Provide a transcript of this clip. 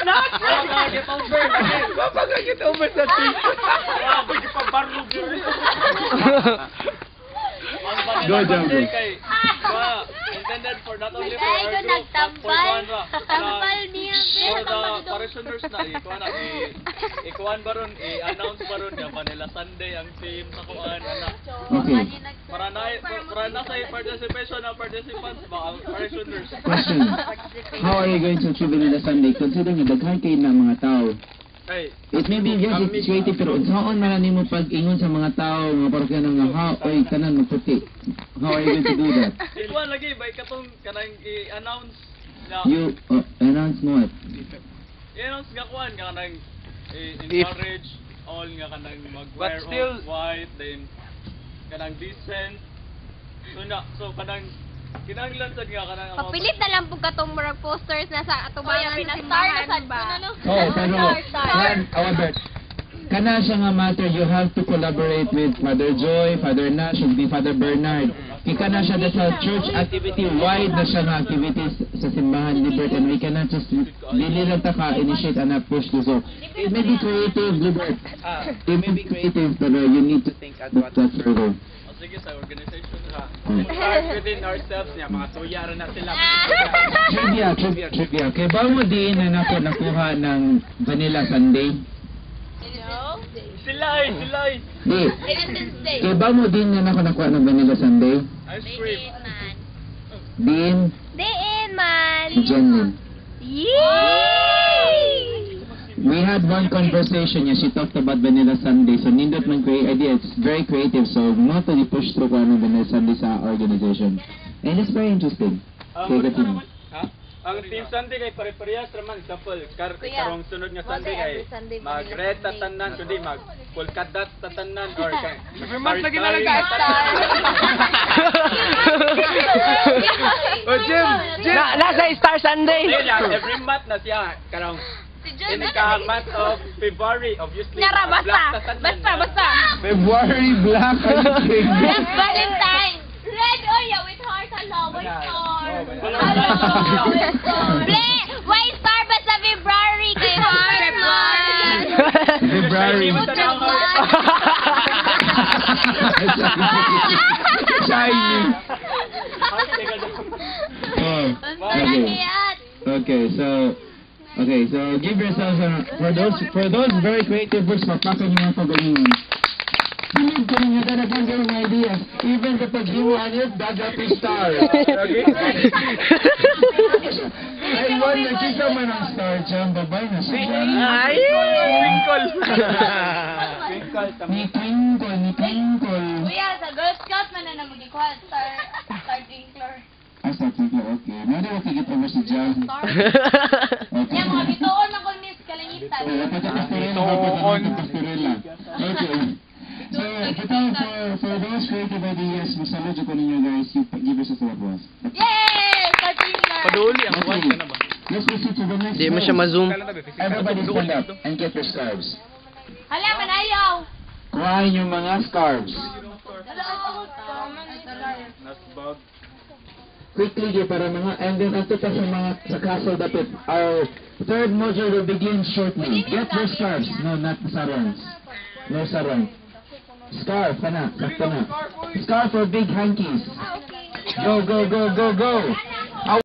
Get over. Papagagit over sa trip. Pwede pa barlog yun. Go, Jumbo. Intended for not only for our group, but for Juanra. For the parishioners na, ikuan baron, i-announce baron niya, Manila Sunday ang team sa kuan, anak. Okay. Para na sa participation ng participants ba, ang parishioners. Question. How are you going to achieve Manila Sunday? Considering daghan kayo ng mga tao. It may be yes, it's creative, pero saan man mo pag-ingon sa mga tao, mga parokyan nga, oy, tanan magputi. How are you going to do that? Ikuan lagi, ba ikatong kanang i-announce na... You, announce what? I-announce nga kuan, nga kanang encourage all nga kanang mag-wear of white, then kanang decent. So kanang kinahanglan sad nga kanang Papilit na lang po katong murag posters na sa atubangan sa simbahan ba? Oh, pero, Albert, kana siya nga matter, you have to collaborate with Father Joy, Father Nash, should be Father Bernard. Ika na siya sa church activity, wide na siya nga activities sa simbahan, Libert, and we cannot just, dili lang ta ka-initiate and push to so. It may be creative, Libert. It may be creative, pero you need to think at what further. sige sa organization na. Start within ourselves niya, mga tuya rin na sila. Trivia. Kaya ba mo din na nakuha ng Vanilla Sunday? Sila ay. Di. Kaya ba mo din na nakuha ng Vanilla Sunday? Ice cream. Din? Diin man. Janine. Yay! We had one conversation, yeah, she talked about Vanilla Sunday. So nindot man create idea, it's very creative. So mo to push through ko ano Vanilla Sunday sa organization. And it's very interesting. Okay, continue. Ang Team Sunday kay pare-parehas raman, example, karong sunod nga Sunday kay mag-red tatanan, kundi mag-Kolkadat tatanan, or kay Every month lagi na nag-star. Jim! Nasa Star Sunday. Every month na siya, karong in the month of February, obviously. Nyara, basta. February Black Black Valentine. Red Oya with heart. Hello, white star. White star ba sa February kay heart man? February. Shiny. Okay, so give yourselves for those very creative works, papakan nyo mga pagalingon. Pinig ko ninyo talagang gawing ideas. Even sa pag-iwan it, dagat is star. Okay? Ay, one, nakita man ang star dyan, babay na siya. Ay! Twinkle! Ni Twinkle. Kuya, sa Girl Scout man na mag-ikuha. Star Twinkler. Ay, star Twinkle, okay. Nari mo kikit over si Jan. Okay. Yan, mga bitoon na kung miss kalangitan. Okay. So, for those creative ideas, masalud ko ninyo guys, you give us a applause. Yay! Star Twinkler! Paduli ang kuwan ka na ba? Let's proceed to the next Di mo siya ma-zoom. Everybody stand up and get your scarves. Hala, manayaw! Kuhain yung mga scarves. Quickly, para mga, and then ato pa sa castle dapat, our third module will begin shortly. Get your scarves. No, not sarongs. No sarong. Scarf, sakto na. Scarf for big hankies. Go.